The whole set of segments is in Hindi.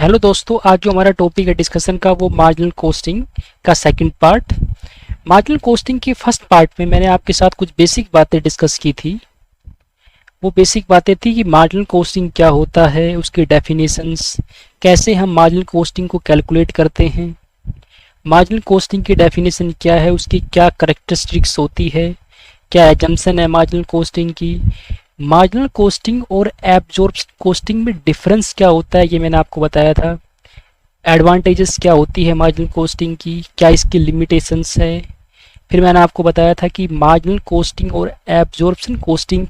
हेलो दोस्तों, आज जो हमारा टॉपिक है डिस्कशन का वो मार्जिनल कॉस्टिंग का सेकंड पार्ट। मार्जिनल कॉस्टिंग के फर्स्ट पार्ट में मैंने आपके साथ कुछ बेसिक बातें डिस्कस की थी। वो बेसिक बातें थी कि मार्जिनल कॉस्टिंग क्या होता है, उसके डेफिनेशंस, कैसे हम मार्जिनल कॉस्टिंग को कैलकुलेट करते हैं, मार्जिनल कॉस्टिंग की डेफिनेशन क्या है, उसकी क्या करेक्टरिस्टिक्स होती है, क्या एजम्पशन है मार्जिनल कॉस्टिंग की, मार्जिनल कॉस्टिंग और एब्जॉर्प्शन कॉस्टिंग में डिफरेंस क्या होता है, ये मैंने आपको बताया था। एडवांटेजेस क्या होती है मार्जिनल कॉस्टिंग की, क्या इसकी लिमिटेशंस है। फिर मैंने आपको बताया था कि मार्जिनल कॉस्टिंग और एब्जॉर्प्शन कॉस्टिंग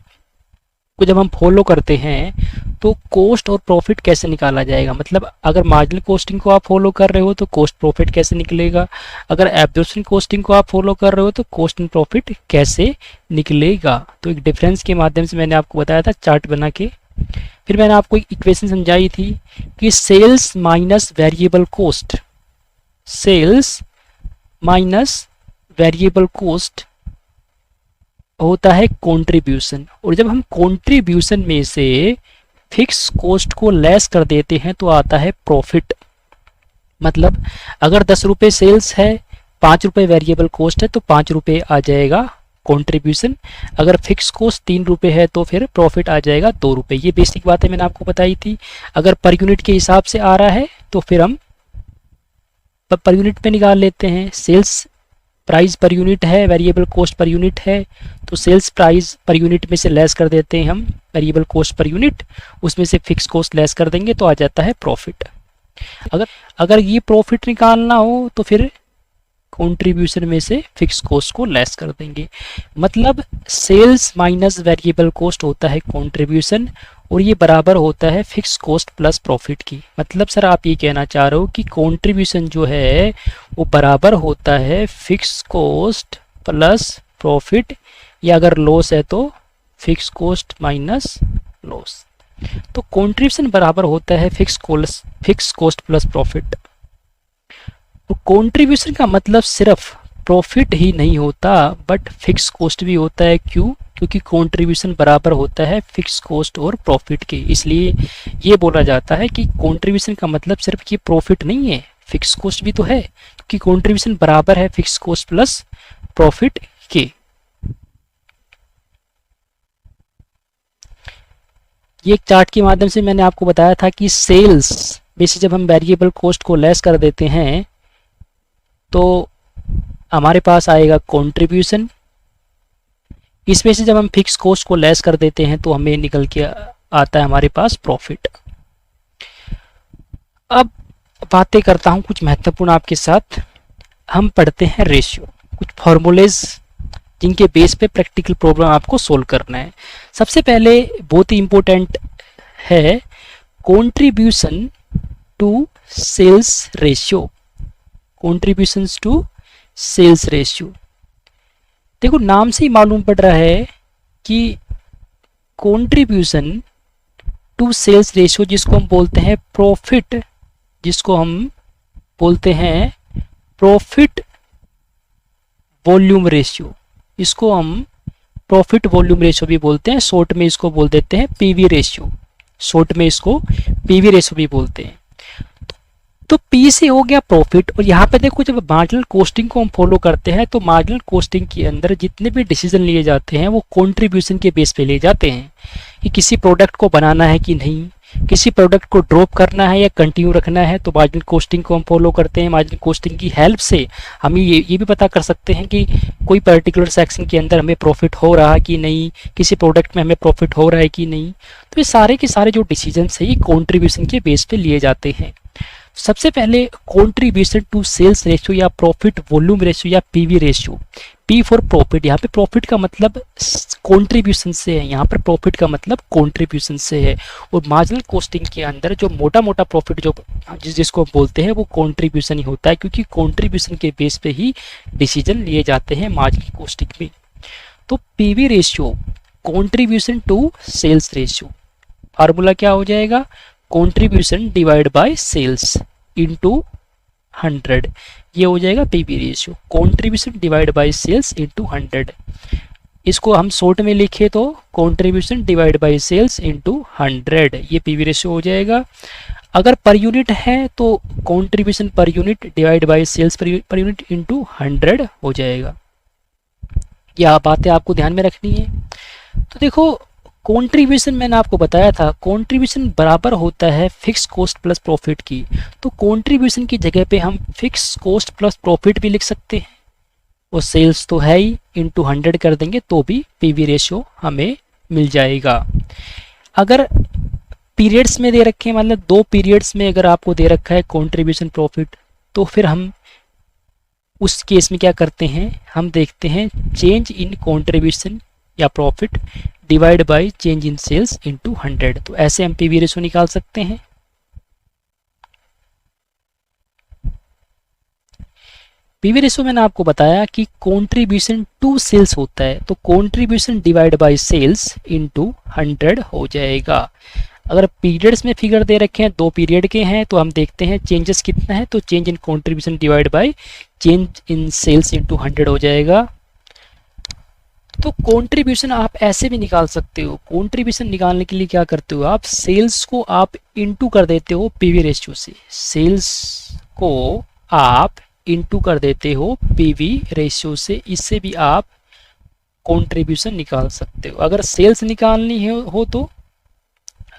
को जब हम फॉलो करते हैं तो कॉस्ट और प्रॉफिट कैसे निकाला जाएगा। मतलब अगर मार्जिनल कॉस्टिंग को आप फॉलो कर रहे हो तो कॉस्ट प्रॉफिट कैसे निकलेगा, अगर एब्जॉर्प्शन कॉस्टिंग को आप फॉलो कर रहे हो तो कॉस्ट एंड प्रॉफिट कैसे निकलेगा। तो एक डिफरेंस के माध्यम से मैंने आपको बताया था चार्ट बना के। फिर मैंने आपको एक इक्वेशन समझाई थी कि sales minus variable cost, sales minus variable cost होता है कंट्रीब्यूशन, और जब हम कंट्रीब्यूशन में से फिक्स कॉस्ट को लेस कर देते हैं तो आता है प्रॉफिट। मतलब अगर 10 रुपये सेल्स है, 5 रुपये वेरिएबल कॉस्ट है तो 5 रुपये आ जाएगा कंट्रीब्यूशन। अगर फिक्स कॉस्ट 3 रुपये है तो फिर प्रॉफिट आ जाएगा 2 रुपये। ये बेसिक बातें मैंने आपको बताई थी। अगर पर यूनिट के हिसाब से आ रहा है तो फिर हम पर यूनिट पे निकाल लेते हैं। सेल्स प्राइस पर यूनिट है, वेरिएबल कॉस्ट पर यूनिट है, तो सेल्स प्राइस पर यूनिट में से लेस कर देते हैं हम वेरिएबल कॉस्ट पर यूनिट, उसमें से फिक्स कॉस्ट लेस कर देंगे तो आ जाता है प्रॉफिट। अगर ये प्रॉफिट निकालना हो तो फिर कंट्रीब्यूशन में से फिक्स कॉस्ट को लेस कर देंगे। मतलब सेल्स माइनस वेरिएबल कॉस्ट होता है कंट्रीब्यूशन, और ये बराबर होता है फिक्स कॉस्ट प्लस प्रॉफिट की। मतलब सर आप ये कहना चाह रहे हो कि कंट्रीब्यूशन जो है वो बराबर होता है फिक्स कॉस्ट प्लस प्रॉफिट, या अगर लॉस है तो फिक्स कॉस्ट माइनस लॉस। तो कंट्रीब्यूशन बराबर होता है फिक्स कॉस्ट प्लस प्रॉफिट। तो कंट्रीब्यूशन का मतलब सिर्फ प्रॉफिट ही नहीं होता बट फिक्स कॉस्ट भी होता है। क्यों? क्योंकि कंट्रीब्यूशन बराबर होता है फिक्स कॉस्ट और प्रॉफिट के, इसलिए ये बोला जाता है कि कंट्रीब्यूशन का मतलब सिर्फ ये प्रॉफिट नहीं है, फिक्स कॉस्ट भी तो है, क्योंकि कंट्रीब्यूशन बराबर है फिक्स कॉस्ट प्लस प्रॉफिट के। ये एक चार्ट के माध्यम से मैंने आपको बताया था कि सेल्स में से जब हम वेरिएबल कॉस्ट को लेस कर देते हैं तो हमारे पास आएगा कंट्रीब्यूशन, इसमें से जब हम फिक्स कॉस्ट को लेस कर देते हैं तो हमें निकल के आता है हमारे पास प्रॉफिट। अब बातें करता हूं कुछ महत्वपूर्ण आपके साथ। हम पढ़ते हैं रेशियो, कुछ फॉर्मूलेज जिनके बेस पे प्रैक्टिकल प्रॉब्लम आपको सोल्व करना है। सबसे पहले बहुत ही इंपॉर्टेंट है contribution to sales ratio, contributions to sales ratio. देखो नाम से ही मालूम पड़ रहा है कि कंट्रीब्यूशन टू सेल्स रेशियो, जिसको हम बोलते हैं प्रॉफिट, जिसको हम बोलते हैं प्रॉफिट वॉल्यूम रेशियो, इसको हम प्रॉफिट वॉल्यूम रेशियो भी बोलते हैं। शॉर्ट में इसको बोल देते हैं पीवी रेशियो, शॉर्ट में इसको पीवी रेशियो भी बोलते हैं। तो पी से हो गया प्रॉफिट। और यहाँ पे देखो जब मार्जिनल कॉस्टिंग को हम फॉलो करते हैं तो मार्जिनल कॉस्टिंग के अंदर जितने भी डिसीजन लिए जाते हैं वो कंट्रीब्यूशन के बेस पे लिए जाते हैं कि किसी प्रोडक्ट को बनाना है कि नहीं, किसी प्रोडक्ट को ड्रॉप करना है या कंटिन्यू रखना है, तो मार्जिनल कॉस्टिंग को हम फॉलो करते हैं। मार्जिनल कॉस्टिंग की हेल्प से हम ये भी पता कर सकते हैं कि कोई पर्टिकुलर सेक्शन के अंदर हमें प्रॉफिट हो रहा है कि नहीं, किसी प्रोडक्ट में हमें प्रॉफिट हो रहा है कि नहीं। तो ये सारे के सारे जो डिसीजन है ये कंट्रीब्यूशन के बेस पे लिए जाते हैं। सबसे पहले कंट्रीब्यूशन टू सेल्स रेशियो या प्रॉफिट वॉल्यूम रेशियो या PV ratio. P for profit, यहाँ पे प्रॉफिट का मतलब कंट्रीब्यूशन से है, यहाँ पर प्रॉफिट का मतलब कंट्रीब्यूशन से है। और मार्जिनल कॉस्टिंग के अंदर जो मोटा मोटा प्रॉफिट जो जिसको बोलते हैं वो कंट्रीब्यूशन ही होता है, क्योंकि कंट्रीब्यूशन के बेस पे ही डिसीजन लिए जाते हैं मार्जिनल कॉस्टिंग में। तो PV ratio contribution to sales ratio, formula क्या हो जाएगा, contribution divide by sales into 100, ये हो जाएगा PV ratio, contribution divide by sales into 100। इसको हम शॉर्ट में लिखे तो contribution divide by sales into 100, ये पीवी रेशियो हो जाएगा। अगर पर यूनिट है तो contribution per unit divide by sales per unit into 100 हो जाएगा। यह बातें आपको ध्यान में रखनी है। तो देखो कंट्रीब्यूशन मैंने आपको बताया था, कंट्रीब्यूशन बराबर होता है फिक्स कॉस्ट प्लस प्रॉफिट की। तो कंट्रीब्यूशन की जगह पे हम फिक्स कॉस्ट प्लस प्रॉफिट भी लिख सकते हैं, और सेल्स तो है ही, इनटू 100 कर देंगे तो भी पीवी रेशियो हमें मिल जाएगा। अगर पीरियड्स में दे रखे हैं, मतलब 2 पीरियड्स में अगर आपको दे रखा है कंट्रीब्यूशन प्रॉफिट, तो फिर हम उस केस में क्या करते हैं, हम देखते हैं चेंज इन कंट्रीब्यूशन या profit divide by change in sales into 100। तो ऐसे हम पीवी रेशियो निकाल सकते हैं। पीवी रेशियो मैंने आपको बताया कि कंट्रीब्यूशन टू सेल्स होता है, तो contribution divide by sales into 100 हो जाएगा। अगर पीरियड्स में फिगर दे रखे हैं, 2 पीरियड के हैं, तो हम देखते हैं चेंजेस कितना है, तो change in contribution divide by change in sales into 100 हो जाएगा। तो कंट्रीब्यूशन आप ऐसे भी निकाल सकते हो। कंट्रीब्यूशन निकालने के लिए क्या करते हो आप, सेल्स को आप इनटू कर देते हो पीवी रेशियो से, सेल्स को आप इनटू कर देते हो पीवी रेशियो से, इससे भी आप कंट्रीब्यूशन निकाल सकते हो। अगर सेल्स निकालनी हो तो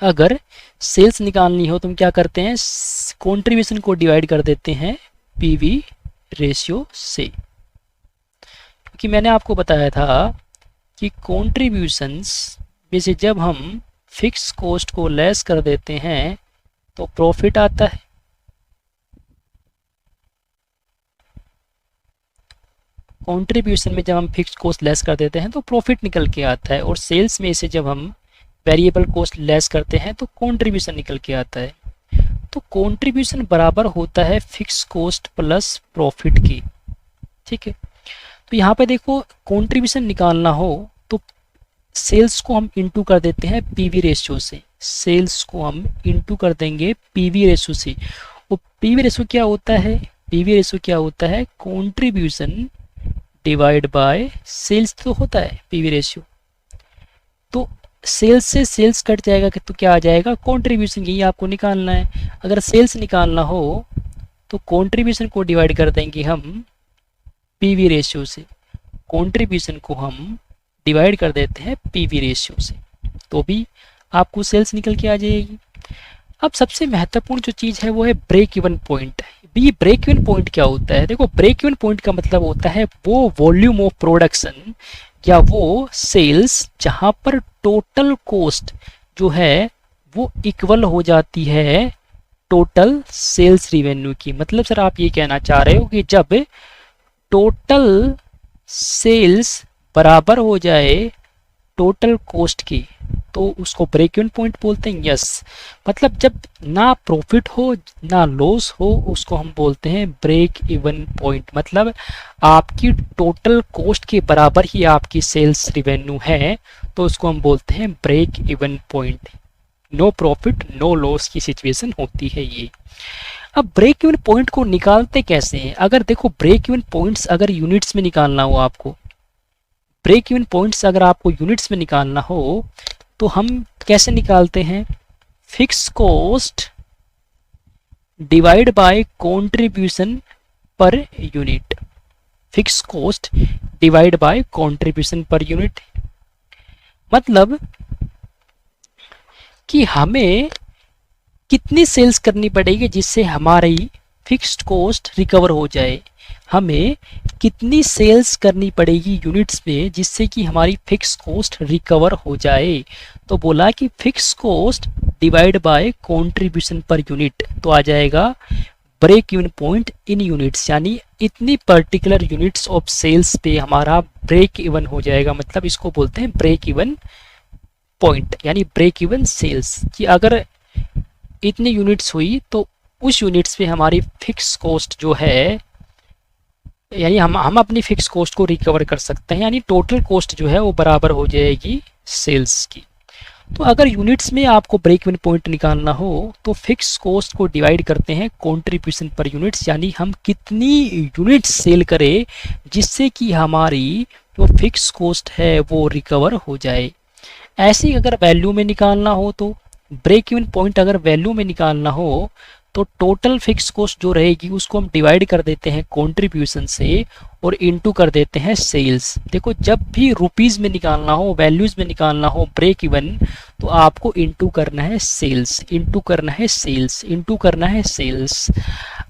अगर सेल्स निकालनी हो तो हम क्या करते हैं, कंट्रीब्यूशन को डिवाइड कर देते हैं पीवी रेशियो से। क्योंकि मैंने आपको बताया था कि कंट्रीब्यूशंस में से जब हम फिक्स कॉस्ट को लेस कर देते हैं तो प्रॉफिट आता है। कंट्रीब्यूशन में जब हम फिक्स कॉस्ट लेस कर देते हैं तो प्रॉफिट निकल के आता है, और सेल्स में से जब हम वेरिएबल कॉस्ट लेस करते हैं तो कंट्रीब्यूशन निकल के आता है। तो कंट्रीब्यूशन बराबर होता है फिक्स कॉस्ट प्लस प्रॉफिट की, ठीक है। तो यहाँ पे देखो कंट्रीब्यूशन निकालना हो तो सेल्स को हम इनटू कर देते हैं पीवी रेशियो से, सेल्स को हम इनटू कर देंगे पीवी रेशियो से। और पीवी रेशियो क्या होता है, पीवी रेशियो क्या होता है, कंट्रीब्यूशन डिवाइड बाय सेल्स तो होता है पीवी रेशियो। तो सेल्स से सेल्स कट जाएगा तो क्या आ जाएगा, कंट्रीब्यूशन, यही आपको निकालना है। अगर सेल्स निकालना हो तो कंट्रीब्यूशन को डिवाइड कर देंगे हम पीवी रेशियो से, कंट्रीब्यूशन को हम डिवाइड कर देते हैं पीवी रेशियो से, तो भी आपको सेल्स निकल के आ जाएगी। अब सबसे महत्वपूर्ण जो चीज़ है वो है ब्रेक इवन पॉइंट। ये ब्रेक इवन पॉइंट क्या होता है, देखो ब्रेक इवन पॉइंट का मतलब होता है वो वॉल्यूम ऑफ प्रोडक्शन या वो सेल्स जहाँ पर टोटल कॉस्ट जो है वो इक्वल हो जाती है टोटल सेल्स रिवेन्यू की। मतलब सर आप ये कहना चाह रहे हो कि जब टोटल सेल्स बराबर हो जाए टोटल कॉस्ट की तो उसको ब्रेक इवन पॉइंट बोलते हैं। यस, मतलब जब ना प्रॉफिट हो ना लॉस हो उसको हम बोलते हैं ब्रेक इवन पॉइंट। मतलब आपकी टोटल कॉस्ट के बराबर ही आपकी सेल्स रिवेन्यू है तो उसको हम बोलते हैं break even point. No profit no loss की सिचुएशन होती है ये। अब ब्रेक इवन पॉइंट को निकालते कैसे हैं, अगर देखो ब्रेक इवन पॉइंट्स अगर यूनिट्स में निकालना हो आपको, ब्रेक इवन पॉइंट्स अगर आपको यूनिट्स में निकालना हो तो हम कैसे निकालते हैं, fix cost divide by contribution per unit, fix cost divide by contribution per unit. मतलब कि हमें कितनी सेल्स करनी पड़ेगी जिससे हमारी फिक्स्ड कॉस्ट रिकवर हो जाए, हमें कितनी सेल्स करनी पड़ेगी यूनिट्स में जिससे कि हमारी फिक्स कॉस्ट रिकवर हो जाए। तो बोला कि fix cost divide by contribution per unit, तो आ जाएगा break even point in units, यानी इतनी पर्टिकुलर यूनिट्स ऑफ सेल्स पे हमारा ब्रेक इवन हो जाएगा। मतलब इसको बोलते हैं ब्रेक इवन पॉइंट, यानी ब्रेक इवन सेल्स, कि अगर इतनी यूनिट्स हुई तो उस यूनिट्स पे हमारी फिक्स कॉस्ट जो है, यानी हम अपनी फिक्स कॉस्ट को रिकवर कर सकते हैं, यानी टोटल कॉस्ट जो है वो बराबर हो जाएगी सेल्स की। तो अगर यूनिट्स में आपको ब्रेक इवन पॉइंट निकालना हो तो फिक्स कॉस्ट को डिवाइड करते हैं कंट्रीब्यूशन पर यूनिट्स, यानी हम कितनी यूनिट्स सेल करें जिससे कि हमारी जो फिक्स कॉस्ट है वो रिकवर हो जाए। ऐसे ही अगर वैल्यू में निकालना हो तो ब्रेक इवन पॉइंट अगर वैल्यू में निकालना हो तो टोटल फिक्स कॉस्ट जो रहेगी उसको हम डिवाइड कर देते हैं कंट्रीब्यूशन से और इनटू कर देते हैं सेल्स। देखो जब भी रुपीस में निकालना हो, वैल्यूज में निकालना हो ब्रेक इवन, तो आपको इनटू करना है सेल्स, इनटू करना है सेल्स, इनटू करना है सेल्स।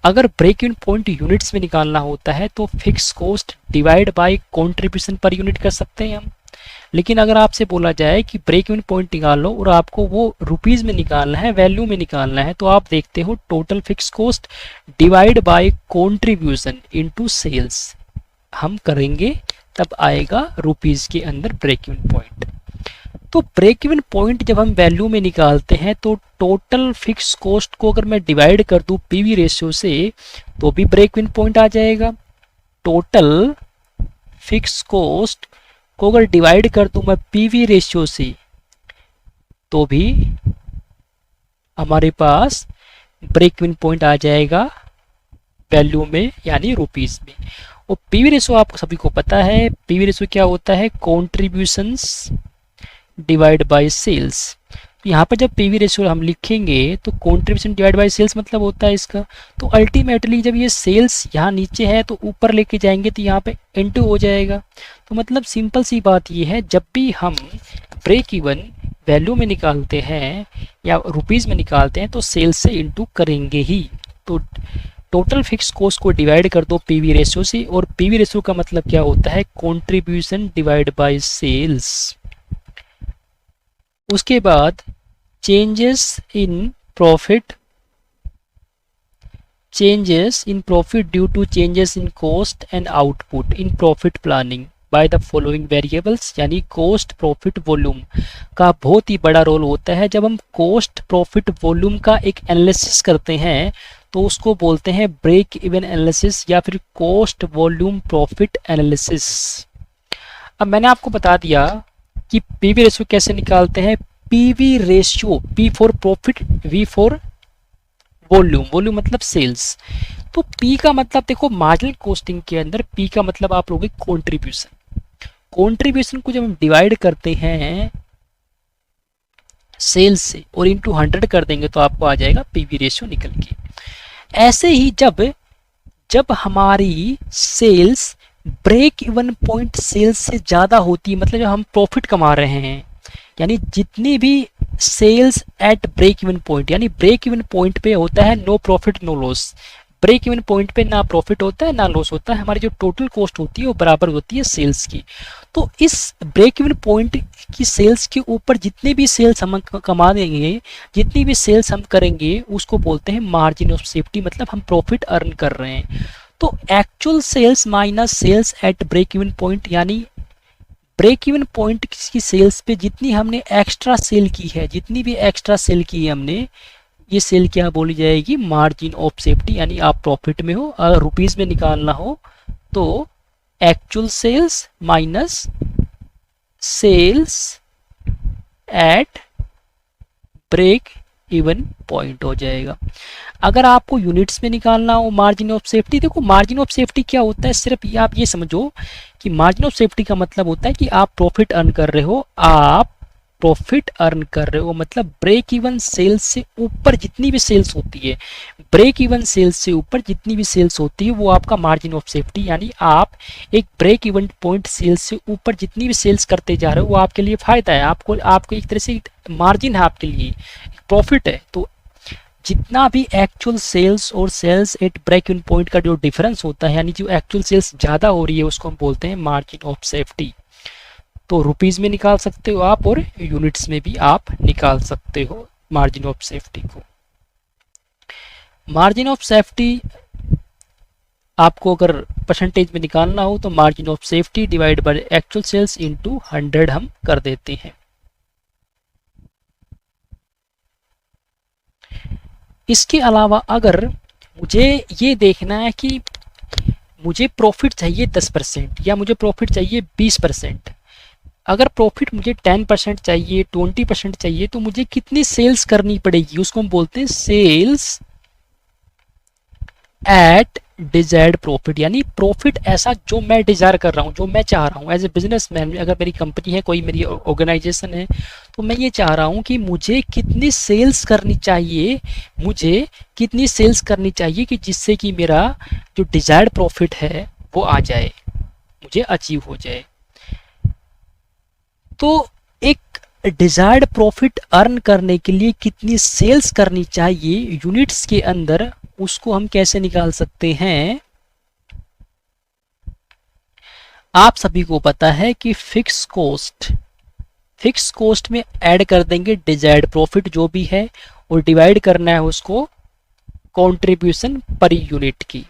अगर ब्रेक इवन पॉइंट यूनिट्स में निकालना होता है तो fix cost divide by contribution per unit कर सकते हैं हम। लेकिन अगर आपसे बोला जाए कि ब्रेक इवन पॉइंट निकाल लो और आपको वो रुपीस में निकालना है, वैल्यू में निकालना है, तो आप देखते हो total fix cost divide by contribution into sales हम करेंगे, तब आएगा रुपीस के अंदर ब्रेक इवन पॉइंट। तो ब्रेक इवन पॉइंट जब हम वैल्यू में निकालते हैं तो टोटल फिक्स कॉस्ट को अगर मैं डिवाइड कर दूं पीवी रेशियो से तो भी ब्रेक इवन पॉइंट आ जाएगा। टोटल फिक्स कॉस्ट को अगर डिवाइड कर दूं मैं पीवी रेशियो से तो भी हमारे पास ब्रेक इवन पॉइंट आ जाएगा वैल्यू में यानी रुपीस में। और पीवी रेशियो आपको सभी को पता है, पीवी रेशियो क्या होता है, कॉन्ट्रीब्यूशंस डिवाइड बाय सेल्स। यहाँ पर जब पीवी रेशियो हम लिखेंगे तो कॉन्ट्रीब्यूशन डिवाइड बाय सेल्स मतलब होता है इसका, तो अल्टीमेटली जब ये सेल्स यहाँ नीचे है तो ऊपर लेके जाएंगे तो यहाँ पे इनटू हो जाएगा। तो मतलब सिंपल सी बात ये है, जब भी हम ब्रेक इवन वैल्यू में निकालते हैं या रुपीस में निकालते हैं तो सेल्स से इनटू करेंगे ही। तो टोटल फिक्स कॉस्ट को डिवाइड कर दो पीवी रेशियो से, और पीवी रेशियो का मतलब क्या होता है, कॉन्ट्रीब्यूशन डिवाइड बाय सेल्स। उसके बाद changes in profit due to changes in cost and output in profit planning by the following variables, यानी कॉस्ट प्रॉफिट वॉल्यूम का बहुत ही बड़ा रोल होता है। जब हम कॉस्ट प्रॉफिट वॉल्यूम का एक एनालिसिस करते हैं तो उसको बोलते हैं ब्रेक इवन एनालिसिस या फिर कॉस्ट वॉल्यूम प्रॉफिट एनालिसिस। अब मैंने आपको बता दिया कि पीवी रेशियो कैसे निकालते हैं। PV ratio, P for profit, V for volume, volume मतलब सेल्स। तो पी का मतलब देखो मार्जिनल कॉस्टिंग के अंदर पी का मतलब आप लोगे कंट्रीब्यूशन। कंट्रीब्यूशन को जब हम डिवाइड करते हैं सेल्स से और इनटू 100 कर देंगे तो आपको आ जाएगा पीवी रेशियो निकल के। ऐसे ही जब हमारी sales break even point sales से ज़्यादा होती है, मतलब जब हम प्रॉफिट कमा रहे हैं, यानी जितनी भी sales at break even point, यानी ब्रेक इवन पॉइंट पे होता है no profit no loss. Break even point पे ना प्रॉफिट होता है ना लॉस होता है, हमारी जो टोटल कॉस्ट होती है वो बराबर होती है सेल्स की। तो इस ब्रेक इवन पॉइंट की सेल्स के ऊपर जितनी भी सेल्स हम कमा देंगे, जितनी भी सेल्स हम करेंगे, उसको बोलते हैं मार्जिन ऑफ सेफ्टी, मतलब हम प्रॉफिट अर्न कर रहे हैं। तो actual sales minus sales at break even point, यानी ब्रेक इवन पॉइंट की सेल्स पे जितनी हमने एक्स्ट्रा सेल की है, जितनी भी एक्स्ट्रा सेल की है हमने, ये सेल क्या बोली जाएगी, मार्जिन ऑफ सेफ्टी। यानी आप प्रॉफिट में हो, अगर रुपीस में निकालना हो तो actual sales minus sales at break even point हो जाएगा। अगर आपको यूनिट्स में निकालना हो मार्जिन ऑफ सेफ्टी, देखो मार्जिन ऑफ सेफ्टी क्या होता है, सिर्फ ये आप ये समझो कि मार्जिन ऑफ सेफ्टी का मतलब होता है कि आप प्रॉफिट अर्न कर रहे हो, आप प्रॉफिट अर्न कर रहे हो, मतलब ब्रेक इवन सेल्स से ऊपर जितनी भी सेल्स होती है, ब्रेक इवन सेल्स से ऊपर जितनी भी सेल्स होती है वो आपका मार्जिन ऑफ सेफ्टी। यानी आप एक ब्रेक इवन पॉइंट सेल्स से ऊपर जितनी भी सेल्स करते जा रहे हो वो आपके लिए फायदा है, आपको एक तरह से मार्जिन है, आपके लिए प्रॉफिट है। तो जितना भी एक्चुअल सेल्स और sales at break even point का जो डिफरेंस होता है, यानी जो एक्चुअल सेल्स ज़्यादा हो रही है, उसको हम बोलते हैं मार्जिन ऑफ सेफ्टी। तो रुपीस में निकाल सकते हो आप और यूनिट्स में भी आप निकाल सकते हो मार्जिन ऑफ सेफ्टी को। मार्जिन ऑफ सेफ्टी आपको अगर परसेंटेज में निकालना हो तो margin of safety divide by actual sales into 100 हम कर देते हैं। इसके अलावा अगर मुझे ये देखना है कि मुझे प्रॉफिट चाहिए 10% या मुझे प्रॉफिट चाहिए 20%, अगर प्रॉफिट मुझे 10% चाहिए, 20% चाहिए, तो मुझे कितनी सेल्स करनी पड़ेगी, उसको हम बोलते हैं सेल्स एट डिजायर्ड प्रॉफिट, यानी प्रॉफिट ऐसा जो मैं डिजायर कर रहा हूँ, जो मैं चाह रहा हूँ एज ए बिजनेसमैन। अगर मेरी कंपनी है, कोई मेरी ऑर्गेनाइजेशन है, तो मैं ये चाह रहा हूँ कि मुझे कितनी सेल्स करनी चाहिए, मुझे कितनी सेल्स करनी चाहिए कि जिससे कि मेरा जो डिजायर्ड प्रॉफिट है वो आ जाए, मुझे अचीव हो जाए। तो एक डिजायर्ड प्रॉफिट अर्न करने के लिए कितनी सेल्स करनी चाहिए यूनिट्स के अंदर, उसको हम कैसे निकाल सकते हैं? आप सभी को पता है कि फिक्स कॉस्ट में ऐड कर देंगे डिजायर्ड प्रॉफिट जो भी है, और डिवाइड करना है उसको कंट्रीब्यूशन पर यूनिट की।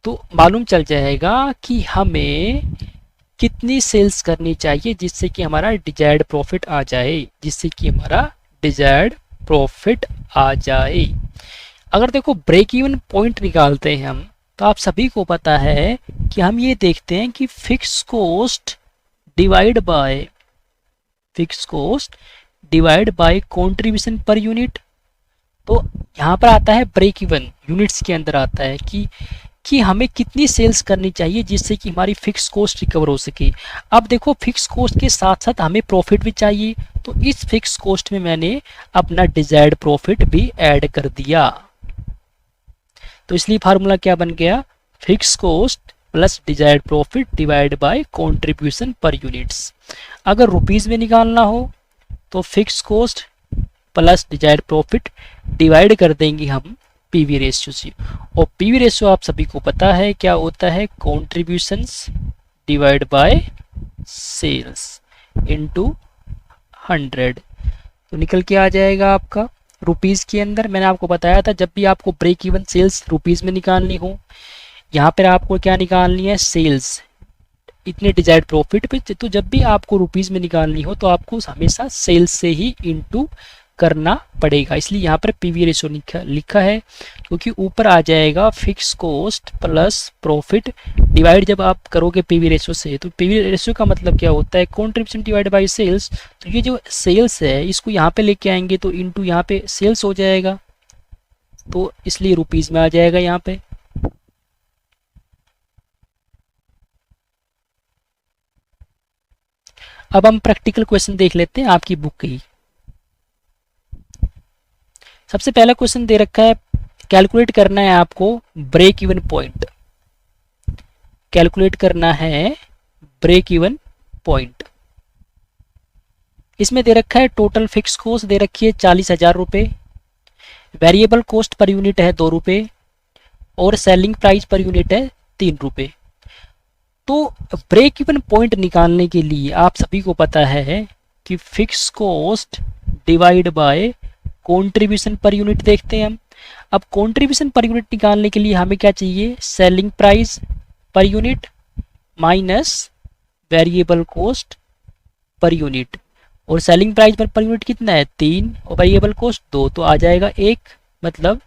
तो मालूम चल जाएगा कि हमें कितनी सेल्स करनी चाहिए जिससे कि हमारा डिजायर्ड प्रॉफिट आ जाए, जिससे कि हमारा डिजायर्ड प्रॉफिट आ जाए। अगर देखो ब्रेक इवन पॉइंट निकालते हैं हम, तो आप सभी को पता है कि हम ये देखते हैं कि fix cost divide by contribution per unit. तो यहाँ पर आता है ब्रेक इवन, यूनिट्स के अंदर आता है कि हमें कितनी सेल्स करनी चाहिए जिससे कि हमारी फिक्स कॉस्ट रिकवर हो सके। अब देखो फिक्स कॉस्ट के साथ साथ हमें प्रॉफिट भी चाहिए, तो इस फिक्स कॉस्ट में मैंने अपना डिजायर्ड प्रॉफिट भी ऐड कर दिया। तो इसलिए फार्मूला क्या बन गया? Fix cost plus desired profit divide by contribution पर यूनिट्स। अगर रुपीज में निकालना हो तो fix cost plus desired profit divide कर देंगे हम पीवी रेशियो से, और पीवी रेशियो आप सभी को पता है क्या होता है? Contributions divide by sales into 100। तो निकल के आ जाएगा आपका रुपीज के अंदर। मैंने आपको बताया था जब भी आपको ब्रेक इवन सेल्स रुपीज में निकालनी हो, यहाँ पर आपको क्या निकालनी है? सेल्स इतने डिजायर्ड प्रॉफिट पे। तो जब भी आपको रुपीज में निकालनी हो तो आपको हमेशा सेल्स से ही इनटू करना पड़ेगा, इसलिए यहाँ पर पीवी रेशियो लिखा है, क्योंकि ऊपर आ जाएगा fix cost plus profit divide जब आप करोगे पीवी रेशियो से, तो पीवी रेशियो का मतलब क्या होता है? Contribution divide by sales. तो ये जो सेल्स है इसको यहाँ पे लेके आएंगे तो इनटू यहाँ पे सेल्स हो जाएगा, तो इसलिए रुपीज में आ जाएगा यहाँ पे। अब हम प्रैक्टिकल क्वेश्चन देख लेते हैं आपकी बुक की। सबसे पहला क्वेश्चन दे रखा है, कैलकुलेट करना है आपको ब्रेक इवन पॉइंट। कैलकुलेट करना है ब्रेक इवन पॉइंट। इसमें दे रखा है टोटल फिक्स कॉस्ट दे रखी है 40,000 रुपये, वेरिएबल कॉस्ट पर यूनिट है 2 रुपये, और सेलिंग प्राइस पर यूनिट है 3 रुपये। तो ब्रेक इवन पॉइंट निकालने के लिए आप सभी को पता है कि fix cost divide by contribution per unit देखते हैं हम। अब कंट्रीब्यूशन पर यूनिट निकालने के लिए हमें क्या चाहिए? Selling price per unit minus variable cost per unit, और सेलिंग प्राइस पर यूनिट कितना है? 3, और वेरिएबल कॉस्ट 2, तो आ जाएगा 1। मतलब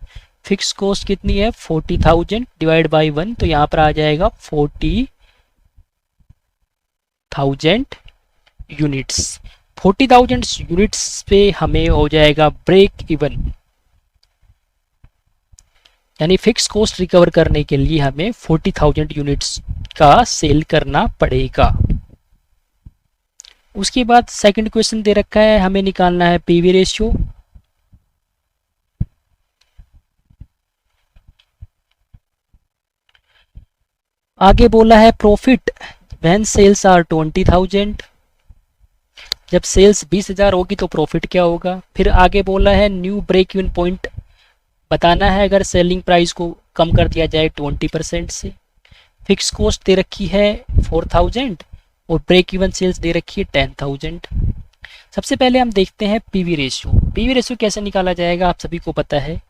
फिक्स कॉस्ट कितनी है? 40,000 डिवाइड बाई 1, तो यहाँ पर आ जाएगा 40,000 यूनिट्स। 40,000 यूनिट्स पे हमें हो जाएगा ब्रेक इवन, यानी फिक्स कॉस्ट रिकवर करने के लिए हमें 40,000 यूनिट्स का सेल करना पड़ेगा। उसके बाद सेकंड क्वेश्चन दे रखा है, हमें निकालना है पीवी रेशियो। आगे बोला है प्रॉफिट व्हेन सेल्स आर 20,000, जब सेल्स 20,000 होगी तो प्रॉफिट क्या होगा। फिर आगे बोला है न्यू ब्रेक इवन पॉइंट बताना है अगर सेलिंग प्राइस को कम कर दिया जाए 20% से। फिक्स कॉस्ट दे रखी है 4,000 और ब्रेक इवन सेल्स दे रखी है 10,000। सबसे पहले हम देखते हैं पीवी रेशियो। पीवी रेशियो कैसे निकाला जाएगा आप सभी को पता है।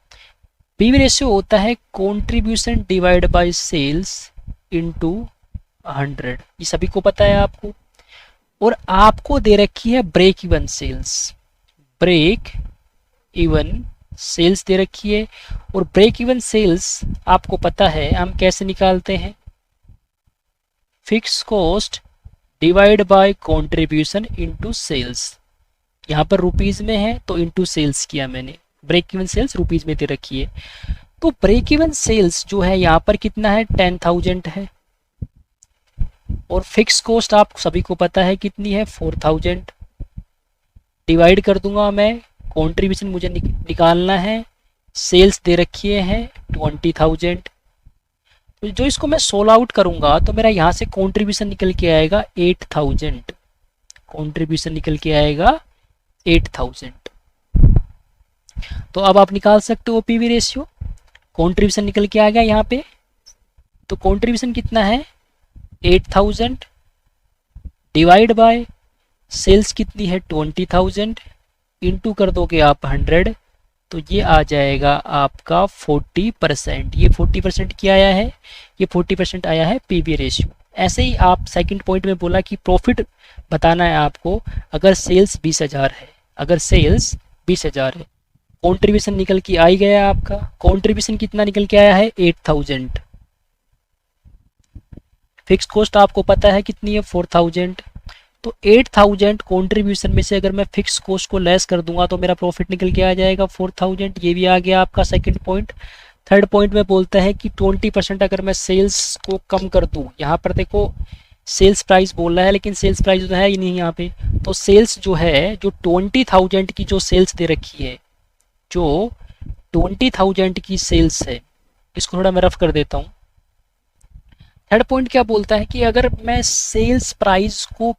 पीवी रेशियो होता है contribution divide by sales into 100, ये सभी को पता है आपको। और आपको दे रखी है break even sales, break even sales दे रखी है। और ब्रेक इवन सेल्स आपको पता है हम कैसे निकालते हैं, fix cost divide by contribution into sales. यहाँ पर रुपीज में है तो इनटू सेल्स किया मैंने, ब्रेक इवन सेल्स रुपीज में दे रखी है। तो ब्रेक इवन सेल्स जो है यहाँ पर कितना है 10,000 है, और फिक्स कॉस्ट आप सभी को पता है कितनी है 4,000। डिवाइड कर दूंगा मैं, कंट्रीब्यूशन मुझे निकालना है, सेल्स दे रखी है 20,000। तो जो इसको मैं सोल्व आउट करूंगा तो मेरा यहाँ से कंट्रीब्यूशन निकल के आएगा 8,000। कंट्रीब्यूशन निकल के आएगा 8,000। तो अब आप निकाल सकते हो पीवी रेशियो। कंट्रीब्यूशन निकल के आ गया यहाँ पे, तो कंट्रीब्यूशन कितना है 8,000 डिवाइड बाय सेल्स कितनी है 20,000, इंटू कर दोगे आप 100, तो ये आ जाएगा आपका 40%। ये 40% क्या आया है, ये 40% आया है पीवी रेशियो। ऐसे ही आप सेकंड पॉइंट में बोला कि प्रॉफिट बताना है आपको, अगर सेल्स 20,000 है, अगर सेल्स 20,000 है, कंट्रीब्यूशन निकल के आ ही गया आपका। कंट्रीब्यूशन कितना निकल के आया है 8,000। फिक्स कॉस्ट आपको पता है कितनी है 4,000। तो 8,000 कंट्रीब्यूशन में से अगर मैं फिक्स कॉस्ट को लेस कर दूंगा तो मेरा प्रॉफिट निकल के आ जाएगा 4,000। ये भी आ गया आपका सेकंड पॉइंट। थर्ड पॉइंट में बोलता है कि 20% अगर मैं सेल्स को कम कर दूं, यहाँ पर देखो सेल्स प्राइस बोल रहा है लेकिन सेल्स प्राइस तो है ही नहीं यहाँ पे। तो सेल्स जो है, जो 20,000 की जो सेल्स दे रखी है, जो 20,000 की सेल्स है, इसको थोड़ा मैं रफ कर देता हूँ। थर्ड पॉइंट क्या बोलता है कि अगर मैं सेल्स प्राइस को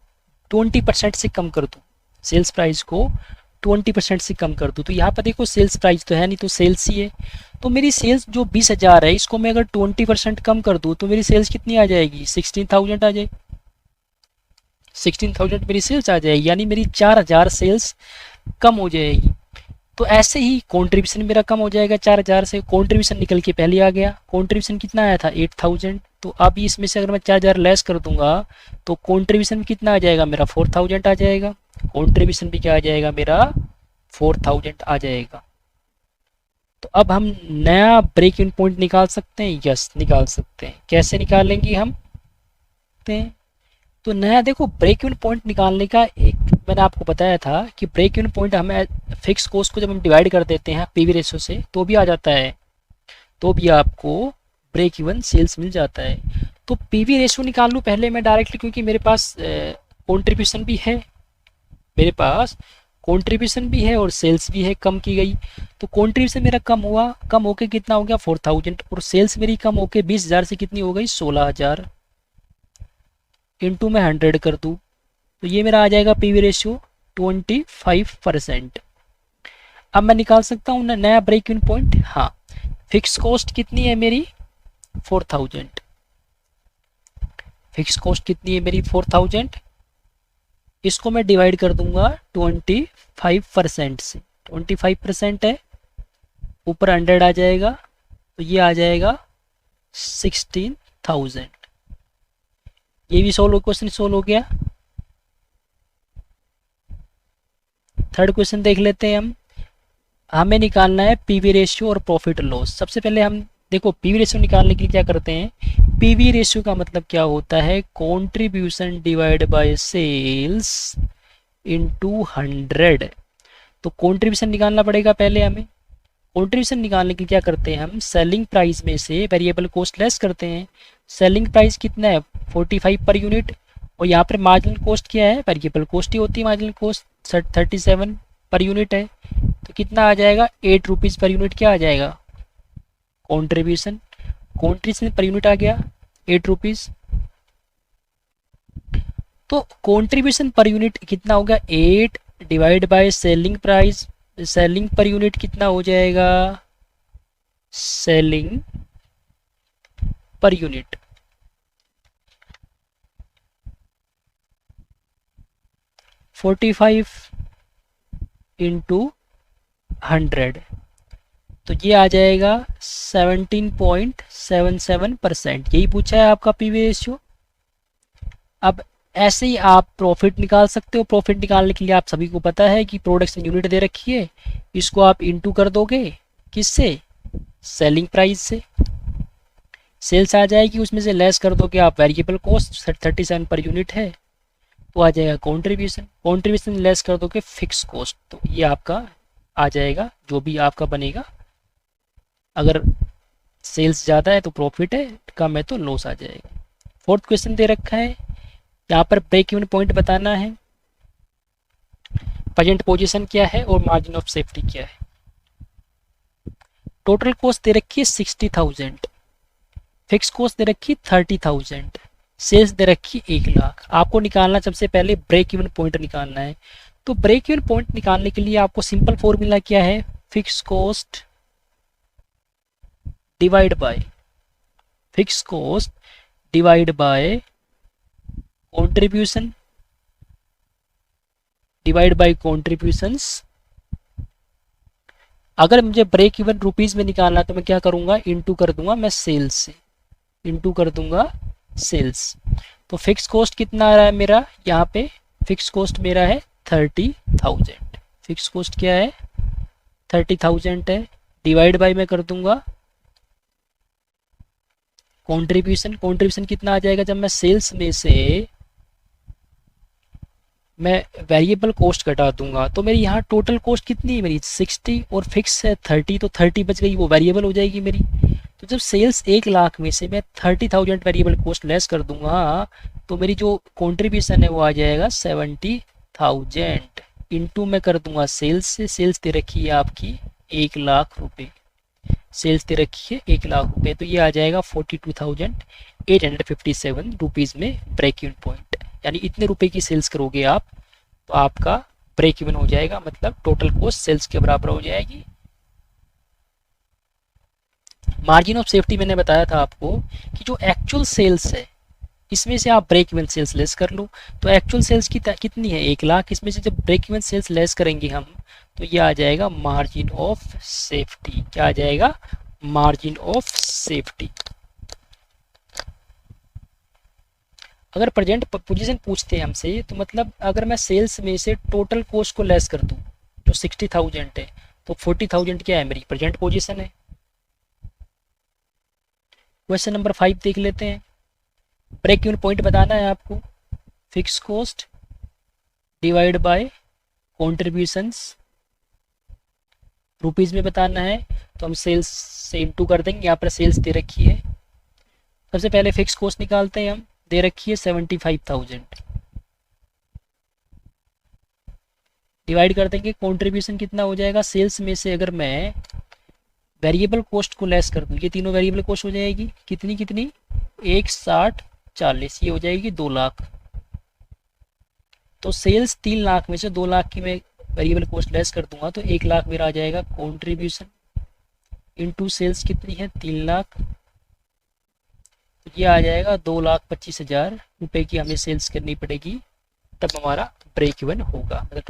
20% से कम कर दूं, सेल्स प्राइस को 20% से कम कर दूं, तो यहाँ पर देखो सेल्स प्राइस तो है नहीं, तो सेल्स ही है। तो मेरी सेल्स जो 20,000 है, इसको मैं अगर 20% कम कर दूं तो मेरी सेल्स कितनी आ जाएगी 16,000 आ जाएगी। 16,000 मेरी सेल्स आ जाएगी, यानी मेरी 4,000 सेल्स कम हो जाएगी। तो ऐसे ही कंट्रीब्यूशन मेरा कम हो जाएगा 4,000 से। कंट्रीब्यूशन निकल के पहले आ गया, कंट्रीब्यूशन कितना आया था 8,000। तो अभी इसमें से अगर मैं 4,000 लेस कर दूंगा तो कंट्रीब्यूशन कितना आ जाएगा मेरा 4,000 आ जाएगा। कंट्रीब्यूशन भी क्या आ जाएगा मेरा 4,000 आ जाएगा। तो अब हम नया ब्रेक इन पॉइंट निकाल सकते हैं, यस निकाल सकते हैं। कैसे निकालेंगे हम, तो नया देखो ब्रेक इवन पॉइंट निकालने का एक मैंने आपको बताया था कि ब्रेक इवन पॉइंट हमें फिक्स कॉस्ट को जब हम डिवाइड कर देते हैं पीवी रेशियो से तो भी आ जाता है, तो भी आपको ब्रेक इवन सेल्स मिल जाता है। तो पीवी रेशियो निकाल लूँ पहले मैं डायरेक्टली, क्योंकि मेरे पास कंट्रीब्यूशन भी है, मेरे पास कंट्रीब्यूशन भी है और सेल्स भी है कम की गई। तो कंट्रीब्यूशन मेरा कम हुआ, कम होके कितना हो गया 4,000, और सेल्स मेरी कम होके 20,000 से कितनी हो गई 16,000। इंटू में 100 कर दूँ तो ये मेरा आ जाएगा पीवी रेशियो 25%। अब मैं निकाल सकता हूँ नया ब्रेक इवन पॉइंट। हाँ, फिक्स कॉस्ट कितनी है मेरी 4,000, फिक्स कॉस्ट कितनी है मेरी 4,000, इसको मैं डिवाइड कर दूंगा 25% से। 25% है, ऊपर 100 आ जाएगा, तो ये आ जाएगा 16,000। ये भी क्वेश्चन सोल्व हो गया। थर्ड क्वेश्चन देख लेते हैं हम। हमें निकालना है पीवी रेशियो और प्रॉफिट लॉस। सबसे पहले हम देखो पीवी रेशियो निकालने के लिए क्या करते हैं, पीवी रेशियो का मतलब क्या होता है, contribution divide by sales into 100। तो कंट्रीब्यूशन निकालना पड़ेगा पहले हमें। कंट्रीब्यूशन निकालने के लिए क्या करते हैं हम, सेलिंग प्राइस में से वेरिएबल कॉस्ट लेस करते हैं। सेलिंग प्राइस कितना है 45 पर यूनिट, और यहाँ पर मार्जिनल कॉस्ट क्या है, वेरिएबल कॉस्ट ही होती है, मार्जिनल कॉस्ट 37 पर यूनिट है। तो कितना आ जाएगा 8 रुपीज़ पर यूनिट क्या आ जाएगा कंट्रीब्यूशन। कंट्रीब्यूशन पर यूनिट आ गया 8 रुपीज़। तो कंट्रीब्यूशन पर यूनिट कितना हो गया 8 divide by selling price. Selling per unit कितना हो जाएगा, सेलिंग पर यूनिट 45 इंटू 100, तो ये आ जाएगा 17.77%। यही पूछा है आपका पीवी रेशियो। अब ऐसे ही आप प्रॉफिट निकाल सकते हो। प्रॉफिट निकालने के लिए आप सभी को पता है कि प्रोडक्शन यूनिट दे रखी है, इसको आप इंटू कर दोगे किससे, सेलिंग प्राइस से। सेल्स आ जाएगी, उसमें से लेस कर दोगे आप वेरिएबल कॉस्ट 37 पर यूनिट है, तो आ जाएगा कंट्रीब्यूशन। कंट्रीब्यूशन लेस कर दोगे फिक्स कॉस्ट, तो ये आपका आ जाएगा जो भी आपका बनेगा। अगर सेल्स ज़्यादा है तो प्रॉफिट है, कम है तो लॉस आ जाएगा। फोर्थ क्वेश्चन दे रखा है, यहाँ पर ब्रेक इवन पॉइंट बताना है, प्रेजेंट पोजीशन क्या है और मार्जिन ऑफ सेफ्टी क्या है। टोटल कॉस्ट दे रखी है 60,000, फिक्स कॉस्ट दे रखी 30,000, सेल्स दे रखी 1,00,000। आपको निकालना सबसे पहले ब्रेक इवन पॉइंट निकालना है। तो ब्रेक इवन पॉइंट निकालने के लिए आपको सिंपल फॉर्मूला क्या है, fix cost divide by fix cost divide by contribution divide bye contributions. अगर मुझे ब्रेक इवन रुपीज में निकालना तो मैं क्या करूंगा, इनटू कर दूंगा मैं सेल्स से, इनटू कर दूंगा सेल्स। तो फिक्स कॉस्ट कितना आ रहा है मेरा, यहाँ पे फिक्स कॉस्ट मेरा है 30,000, फिक्स कॉस्ट क्या है 30,000 है, डिवाइड बाय मैं कर दूंगा कंट्रीब्यूशन। कंट्रीब्यूशन कितना आ जाएगा, जब मैं सेल्स में से मैं वेरिएबल कॉस्ट घटा दूंगा तो मेरी यहाँ टोटल कॉस्ट कितनी है मेरी 60 और फिक्स है 30, तो 30 बच गई, वो वेरिएबल हो जाएगी मेरी। तो जब सेल्स 1,00,000 में से मैं 30,000 वेरिएबल कॉस्ट लेस कर दूंगा तो मेरी जो कंट्रीब्यूशन है वो आ जाएगा 70,000, इनटू मैं कर दूंगा सेल्स से। सेल्स दे रखी है आपकी 1,00,000 रुपये, सेल्स दे रखी है 1,00,000 रुपये, तो ये आ जाएगा 42,857 रुपीज़ में ब्रेक इवन पॉइंट। यानी इतने रुपए की सेल्स करोगे आप तो आपका ब्रेक इवन हो जाएगा, मतलब टोटल कॉस्ट सेल्स के बराबर हो जाएगी। मार्जिन ऑफ सेफ्टी मैंने बताया था आपको कि जो एक्चुअल सेल्स है इसमें से आप ब्रेक इवन सेल्स लेस कर लो। तो एक्चुअल सेल्स की कितनी है 1,00,000, इसमें से जब ब्रेक इवन सेल्स लेस करेंगे हम तो ये आ जाएगा मार्जिन ऑफ सेफ्टी। क्या आ जाएगा, मार्जिन ऑफ सेफ्टी। अगर प्रेजेंट पोजीशन पूछते हैं हमसे तो मतलब अगर मैं सेल्स में से टोटल कॉस्ट को लेस कर दूं जो 60,000 है तो 40,000 क्या है मेरी प्रेजेंट पोजीशन है। क्वेश्चन नंबर 5 देख लेते हैं। ब्रेक इवन पॉइंट बताना है आपको, fix cost divide bye contributions, rupees में बताना है तो हम सेल्स से इनटू कर देंगे। यहाँ पर सेल्स दे रखी है, सबसे पहले फिक्स कॉस्ट निकालते हैं हम, दे रखी है 75,000, डिवाइड कर देंगे कंट्रीब्यूशन कितना हो जाएगा। सेल्स में से अगर मैं वेरिएबल कॉस्ट को लेस कर दूं, ये तीनों वेरिएबल कॉस्ट हो जाएगी कितनी कितनी 1, 60, 40, ये हो जाएगी 2,00,000। तो सेल्स 3,00,000 में से 2,00,000 की मैं वेरिएबल कॉस्ट लेस कर दूंगा तो 1,00,000 मेरा आ जाएगा कंट्रीब्यूशन, इनटू सेल्स कितनी है 3,00,000, ये आ जाएगा 2,25,000 रुपए की हमें सेल्स करनी पड़ेगी, तब हमारा ब्रेक इवन होगा। मतलब